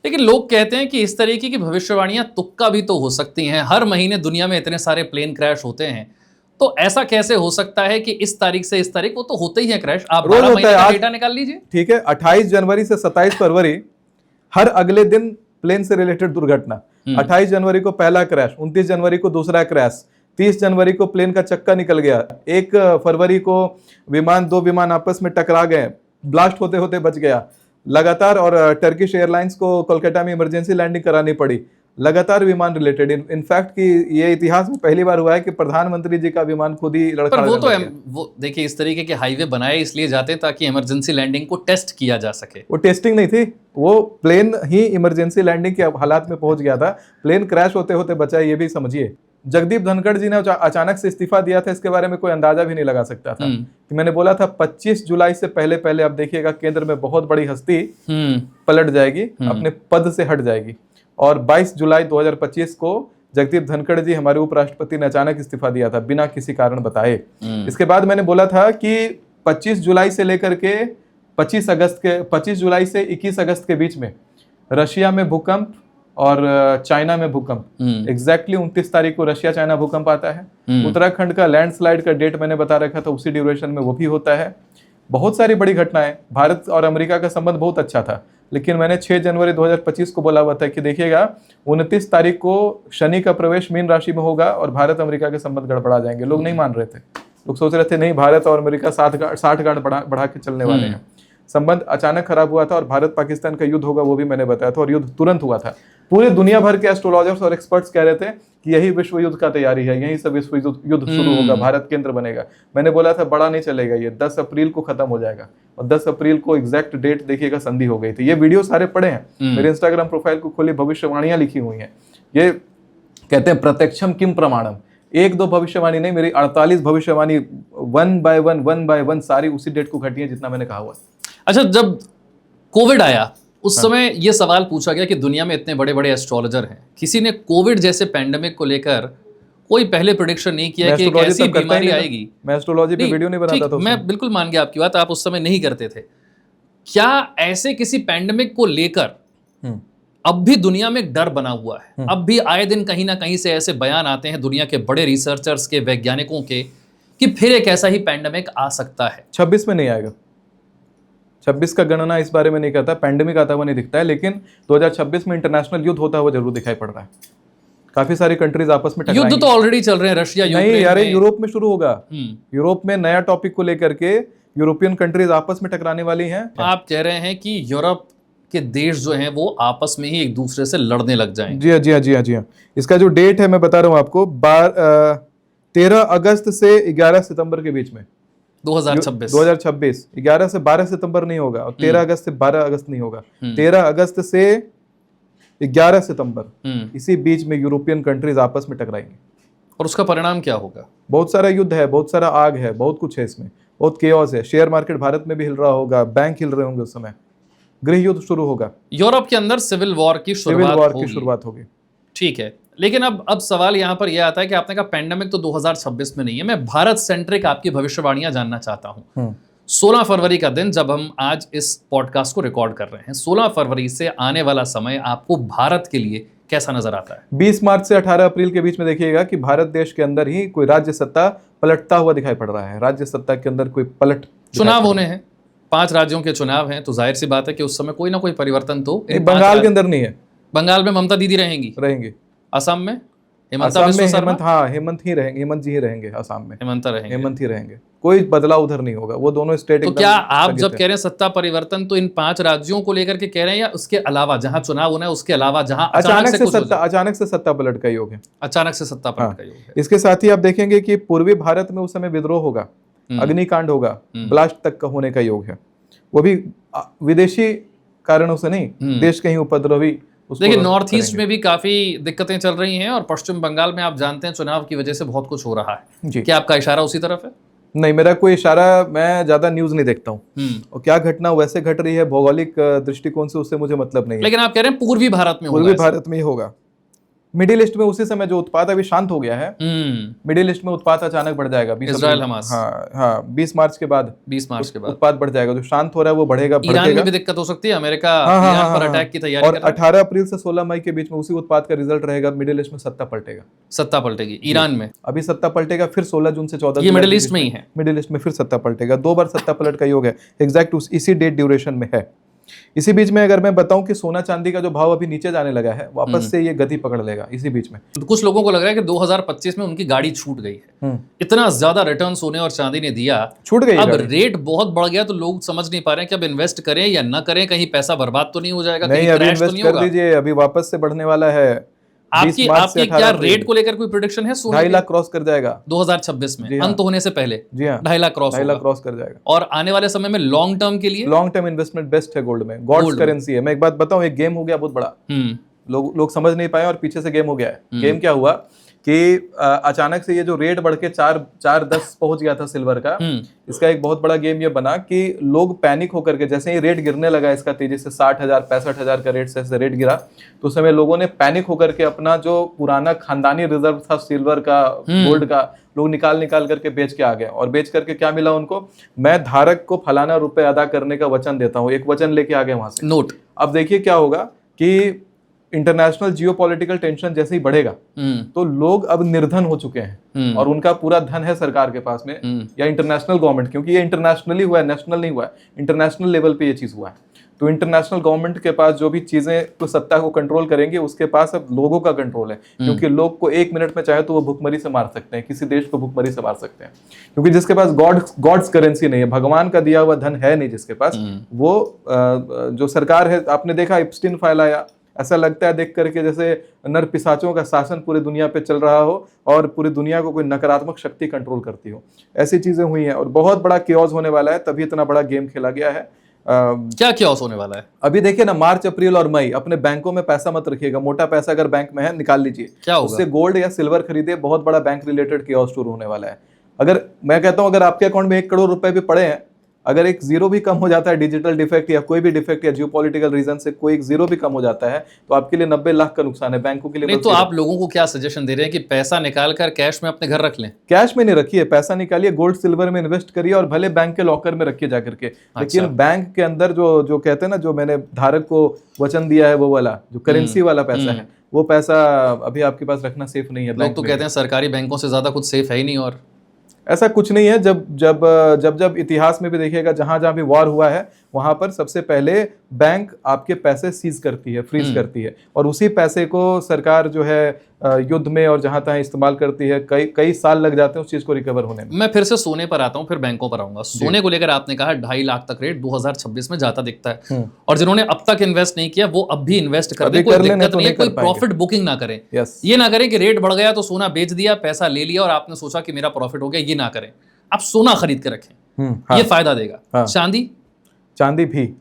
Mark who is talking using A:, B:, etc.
A: लेकिन लोग कहते हैं कि इस तरीके की भविष्यवाणियां तुक्का भी तो हो सकती हैं। हर महीने दुनिया में इतने सारे प्लेन क्रैश होते हैं, तो ऐसा कैसे हो सकता है कि इस तारीख से इस तारीख, वो तो होते ही है क्रैश। आप
B: रोज
A: 12
B: होता
A: महीने
B: है।
A: का
B: आज
A: डेटा निकाल लीजिए।
B: ठीक है, 28 जनवरी से 27 फरवरी हर अगले दिन प्लेन से रिलेटेड दुर्घटना। 28 जनवरी को पहला क्रैश, 29 जनवरी को दूसरा क्रैश, 30 जनवरी को प्लेन का चक्का निकल गया, 1 फरवरी को दो विमान आपस में टकरा गए, ब्लास्ट होते होते बच गया लगातार। और टर्किश एयरलाइंस को कोलकाता में इमरजेंसी लैंडिंग करानी पड़ी, लगातार विमान रिलेटेड। इनफैक्ट कि ये इतिहास में पहली बार हुआ है कि प्रधानमंत्री जी का विमान खुद ही
A: पर
B: लड़खड़ा
A: वो तो
B: गया।
A: वो देखिए, इस तरीके के हाईवे बनाए इसलिए जाते हैं ताकि इमरजेंसी लैंडिंग को टेस्ट किया जा सके।
B: वो टेस्टिंग नहीं थी, वो प्लेन ही इमरजेंसी लैंडिंग के हालात में पहुंच गया था। प्लेन क्रैश होते होते बचा, ये भी समझिए। जगदीप धनखड़ जी ने अचानक से इस्तीफा दिया था, इसके बारे में कोई अंदाजा भी नहीं लगा सकता था। कि मैंने बोला था 25 जुलाई से पहले पहले आप देखिएगा केंद्र में बहुत बड़ी हस्ती पलट जाएगी, अपने पद से हट जाएगी। और 22 जुलाई 2025 को जगदीप धनखड़ जी, हमारे उपराष्ट्रपति ने अचानक इस्तीफा दिया था बिना किसी कारण बताए। इसके बाद मैंने बोला था कि 25 जुलाई से लेकर के 25 जुलाई से 21 अगस्त के बीच में रशिया में भूकंप और चाइना में भूकंप। एग्जैक्टली 29 तारीख को रशिया चाइना भूकंप आता है। उत्तराखंड का लैंडस्लाइड का डेट मैंने बता रखा था, उसी ड्यूरेशन में वो भी होता है। बहुत सारी बड़ी घटनाएं। भारत और अमेरिका का संबंध बहुत अच्छा था, लेकिन मैंने 6 जनवरी 2025 को बोला हुआ था कि देखिएगा 29 तारीख को शनि का प्रवेश मीन राशि में होगा और भारत अमेरिका के संबंध गड़बड़ा जाएंगे। लोग नहीं मान रहे थे, लोग सोच रहे थे नहीं, भारत और अमेरिका 60 गांठ बढ़ा के चलने वाले हैं। संबंध अचानक खराब हुआ था और भारत पाकिस्तान का युद्ध होगा, वो भी मैंने बताया था, और युद्ध तुरंत हुआ था। पूरे दुनिया भर के एस्ट्रोलॉजर्स और एक्सपर्ट्स कह रहे थे कि यही विश्व युद्ध का तैयारी है, यही सब विश्व युद्ध शुरू होगा, भारत केंद्र बनेगा। मैंने बोला था बड़ा नहीं चलेगा, ये 10 अप्रैल को खत्म हो जाएगा। और 10 अप्रैल को एग्जैक्ट डेट देखिएगा, संधि हो गई थी। ये वीडियो सारे पड़े हैं, मेरे इंस्टाग्राम प्रोफाइल को खोली, भविष्यवाणियां लिखी हुई हैं। ये कहते हैं प्रत्यक्षम किम प्रमाणम। 1-2 भविष्यवाणी नहीं, मेरी 48 भविष्यवाणी 1 बाय 1 सारी उसी डेट को घटी है जितना मैंने कहा हुआ।
A: अच्छा, जब कोविड आया उस समय ये सवाल पूछा गया कि दुनिया में इतने बड़े बड़े एस्ट्रोलॉजर हैं, किसी ने कोविड जैसे पैंडेमिक को लेकर कोई पहले प्रेडिक्शन नहीं किया कि एक ऐसी बीमारी आएगी।
B: मैं एस्ट्रोलॉजी पे वीडियो नहीं बनाता था।
A: मैं बिल्कुल मान गया आपकी बात, आप उस समय नहीं करते थे। क्या ऐसे किसी पैंडेमिक को लेकर अब भी दुनिया में एक डर बना हुआ है? अब भी आए दिन कहीं ना कहीं से ऐसे बयान आते हैं दुनिया के बड़े रिसर्चर्स के, वैज्ञानिकों के, कि फिर एक ऐसा ही पैंडेमिक आ सकता है।
B: 26 में नहीं आएगा। 26 का गणना इस बारे में नहीं करता, पैंडेमिक आता हुआ नहीं दिखता है, लेकिन 2026 में इंटरनेशनल युद्ध होता हुआ जरूर दिखाई पड़ रहा है। काफी सारी कंट्रीज आपस में टकराएंगी।
A: युद्ध तो ऑलरेडी चल रहे हैं, रशिया
B: नहीं यार, यूरोप में शुरू होगा। यूरोप में नया टॉपिक को लेकर के यूरोपियन कंट्रीज आपस में टकराने वाली हैं। आप
A: कह रहे हैं कि यूरोप के देश जो हैं वो आपस में ही एक दूसरे से लड़ने लग जाएंगे।
B: जी हाँ, जी हाँ, जी हाँ, जी हाँ। इसका जो डेट है मैं बता रहा हूँ आपको, 13 अगस्त से 11 सितंबर के बीच में
A: 2026।
B: 11 से 12 सितंबर नहीं होगा और 13 अगस्त से 12 अगस्त नहीं होगा। 13 अगस्त से 11 सितंबर, इसी बीच में यूरोपियन कंट्रीज आपस में टकराएंगे।
A: और उसका परिणाम क्या होगा?
B: बहुत सारा युद्ध है, बहुत सारा आग है, बहुत कुछ है इसमें, बहुत केओस है। शेयर मार्केट भारत में भी हिल रहा होगा, बैंक हिल रहे होंगे उस समय, गृह युद्ध शुरू होगा।
A: यूरोप के अंदर सिविल वॉर की शुरुआत
B: होगी।
A: ठीक है, लेकिन अब सवाल यहाँ पर यह आता है कि आपने कहा पैंडेमिक तो 2026 में नहीं है। मैं भारत सेंट्रिक आपकी भविष्यवाणियां जानना चाहता हूँ। 16 फरवरी का दिन, जब हम आज इस पॉडकास्ट को रिकॉर्ड कर रहे हैं, 16 फरवरी से आने वाला समय आपको भारत के लिए कैसा नजर आता है?
B: 20 मार्च से 18 अप्रैल के बीच में देखिएगा कि भारत देश के अंदर ही कोई राज्य सत्ता पलटता हुआ दिखाई पड़ रहा है। राज्य सत्ता के अंदर कोई
A: चुनाव होने हैं, 5 राज्यों के चुनाव हैं, तो जाहिर सी बात है कि उस समय कोई ना कोई परिवर्तन तो।
B: बंगाल के अंदर नहीं है।
A: बंगाल में ममता दीदी रहेंगी। असम में हेमंत ही रहेंगे, हेमंत जी ही रहेंगे। असम में हेमंत ही रहेंगे। कोई बदलाव उधर नहीं होगा, वो दोनों स्टेट। तो क्या आप जब कह रहे हैं सत्ता परिवर्तन, तो इन 5 राज्यों को लेकर के कह रहे हैं, या उसके अलावा जहां चुनाव होना है उसके अलावा जहां
B: अचानक से सत्ता पलट का योग है?
A: अचानक से सत्ता पलट का योग है।
B: इसके साथ ही आप देखेंगे कि पूर्वी भारत में उस समय विद्रोह होगा, अग्निकांड होगा, ब्लास्ट तक का होने का योग है। वो भी विदेशी कारणों से नहीं, देश के ही उपद्रवी।
A: देखिए, नॉर्थ ईस्ट में भी काफी दिक्कतें चल रही हैं, और पश्चिम बंगाल में आप जानते हैं चुनाव की वजह से बहुत कुछ हो रहा है। क्या आपका इशारा उसी तरफ है?
B: नहीं, मेरा कोई इशारा, मैं ज्यादा न्यूज नहीं देखता हूँ, और क्या घटना वैसे घट रही है भौगोलिक दृष्टिकोण से, उससे मुझे मतलब नहीं है।
A: लेकिन आप कह रहे हैं पूर्वी भारत में
B: ही होगा। मिडिल ईस्ट में उसी समय जो उत्पात अभी शांत हो गया है, मिडिल ईस्ट में उत्पात अचानक बढ़ जाएगा
A: इजराइल हमास।
B: हाँ 20 मार्च के बाद,
A: 20 मार्च के बाद
B: उत्पात बढ़ जाएगा, जो शांत हो रहा है वो बढ़ेगा,
A: ईरान में भी दिक्कत हो सकती है, अमेरिका ईरान पर अटैक की तैयारी
B: और
A: कर रहा है।
B: 18 अप्रैल से 16 मई के बीच में उसी उत्पात का रिजल्ट रहेगा, मिडिल ईस्ट में सत्ता पलटेगा,
A: सत्ता पलटेगी ईरान में,
B: अभी सत्ता पलटेगा, फिर 16 जून से 14
A: ये मिडिल ईस्ट में ही है,
B: मिडिल ईस्ट में फिर सत्ता पलटेगा, 2 बार सत्ता पलट का योग है, एग्जैक्ट इसी डेट ड्यूरेशन में है। इसी बीच में अगर मैं बताऊं कि सोना चांदी का जो भाव अभी नीचे जाने लगा है, वापस से ये गति पकड़ लेगा इसी बीच में।
A: तो कुछ लोगों को लग रहा है कि 2025 में उनकी गाड़ी छूट गई है, इतना ज्यादा रिटर्न सोने और चांदी ने दिया,
B: छूट गई
A: अब
B: गाड़ी।
A: रेट बहुत बढ़ गया, तो लोग समझ नहीं पा रहे हैं कि अब इन्वेस्ट करें या ना करें, कहीं पैसा बर्बाद तो नहीं हो जाएगा,
B: नहीं,
A: कहीं
B: अभी
A: क्रैश तो
B: इन्वेस्ट
A: नहीं
B: कर
A: होगा।
B: दीजिए, अभी वापस से बढ़ने वाला है।
A: आपकी
B: 20 मार्च से
A: आपकी
B: 18
A: क्या
B: अप्रैल
A: रेट को लेकर कोई प्रेडिक्शन है सोने
B: 2.5
A: की?
B: लाख क्रॉस कर जाएगा
A: 2026 में
B: जी हाँ।
A: अंत होने से पहले
B: जी हाँ,
A: 2.5 लाख क्रॉस
B: 2.5 लाख
A: होगा।
B: क्रॉस कर जाएगा।
A: और आने वाले समय में लॉन्ग टर्म के लिए
B: लॉन्ग टर्म इन्वेस्टमेंट बेस्ट है गोल्ड में, गॉड्स करेंसी है। मैं एक बात बताऊं, एक गेम हो गया बहुत बड़ा, लोग समझ नहीं पाए और पीछे से गेम हो गया है। गेम क्या हुआ कि अचानक से ये जो रेट बढ़ के 4.10 पहुंच गया था सिल्वर का, इसका एक बहुत बड़ा गेम ये बना कि लोग पैनिक होकर के, जैसे ही रेट गिरने लगा इसका तेजी से 60,000 65,000 का रेट से रेट गिरा, तो उस समय लोगों ने पैनिक होकर के अपना जो पुराना खानदानी रिजर्व था सिल्वर का, गोल्ड का, लोग निकाल करके बेच के आ गए। और बेच करके क्या मिला उनको, मैं धारक को फलाना रुपए अदा करने का वचन देता हूँ, एक वचन लेके आ गए वहां से
A: नोट।
B: अब देखिए क्या होगा कि इंटरनेशनल जियोपॉलिटिकल टेंशन जैसे ही बढ़ेगा तो लोग अब निर्धन हो चुके हैं और उनका पूरा धन है सरकार के पास में या इंटरनेशनल गवर्नमेंट, क्योंकि ये इंटरनेशनली हुआ है, नेशनल नहीं हुआ है, इंटरनेशनल लेवल पे ये चीज हुआ है। तो इंटरनेशनल गवर्नमेंट के पास जो भी चीजें तो सत्ता को कंट्रोल करेंगे, उसके पास अब लोगों का कंट्रोल है, क्योंकि लोग को 1 मिनट में चाहे तो वो भुखमरी से मार सकते हैं, किसी देश को भुखमरी से मार सकते हैं, क्योंकि जिसके पास गॉड्स करेंसी नहीं है, भगवान का दिया हुआ धन है नहीं जिसके पास, वो जो सरकार है, आपने देखा एप्स्टीन फाइल आया, ऐसा लगता है देख करके जैसे नर पिशाचों का शासन पूरी दुनिया पे चल रहा हो और पूरी दुनिया को कोई नकारात्मक शक्ति कंट्रोल करती हो, ऐसी चीजें हुई हैं और बहुत बड़ा केओस होने वाला है, तभी इतना बड़ा गेम खेला गया है।
A: क्या केओस होने वाला है
B: अभी देखिए ना, मार्च अप्रैल और मई अपने बैंकों में पैसा मत रखिएगा, मोटा पैसा अगर बैंक में है निकाल लीजिए,
A: क्या होगा?
B: उससे गोल्ड या सिल्वर खरीदे, बहुत बड़ा बैंक रिलेटेड केओस शुरू होने वाला है। अगर मैं कहता हूं अगर आपके अकाउंट में 1 करोड़ रुपए भी पड़े हैं, अगर एक जीरो भी कम हो जाता है, डिजिटल डिफेक्ट या कोई भी डिफेक्ट या जियोपॉलिटिकल रीजन से कोई एक जीरो भी कम हो जाता है, तो आपके लिए 90 लाख का नुकसान है, बैंकों के लिए।
A: नहीं तो आप लोगों को क्या सजेशन दे रहे हैं कि पैसा निकाल कर कैश में अपने घर रख लें?
B: कैश में नहीं रखिए, पैसा निकालिए, गोल्ड सिल्वर में इन्वेस्ट करिए और भले बैंक के लॉकर में रखिए जाकर के, लेकिन बैंक के अंदर जो कहते हैं ना, जो मैंने धारक को वचन दिया है, वो वाला जो करेंसी वाला पैसा है, वो पैसा अभी आपके पास रखना सेफ नहीं है।
A: लोग तो कहते हैं सरकारी बैंकों से ज्यादा कुछ सेफ है ही नहीं, और
B: ऐसा कुछ नहीं है। जब इतिहास में भी देखिएगा, जहां जहां भी वॉर हुआ है, वहां पर सबसे पहले बैंक आपके पैसे सीज करती है, फ्रीज करती है, और उसी पैसे को सरकार जो है युद्ध में और जहां तहां इस्तेमाल करती है। कई साल लग जाते हैं उस चीज को रिकवर होने में।
A: मैं फिर से सोने पर आता हूं, फिर बैंकों पर आऊंगा। सोने को लेकर आपने कहा 2.5 लाख तक रेट 2026 में जाता दिखता है, और जिन्होंने अब तक इन्वेस्ट नहीं किया वो अब भी इन्वेस्ट कर दे, कोई दिक्कत नहीं है, कोई प्रॉफिट बुकिंग ना करें। ये ना करें कि रेट बढ़ गया तो सोना बेच दिया, पैसा ले लिया और आपने सोचा कि मेरा प्रॉफिट हो गया, ये ना करें। आप सोना खरीद के रखें, ये फायदा देगा। चांदी
B: चांदी भी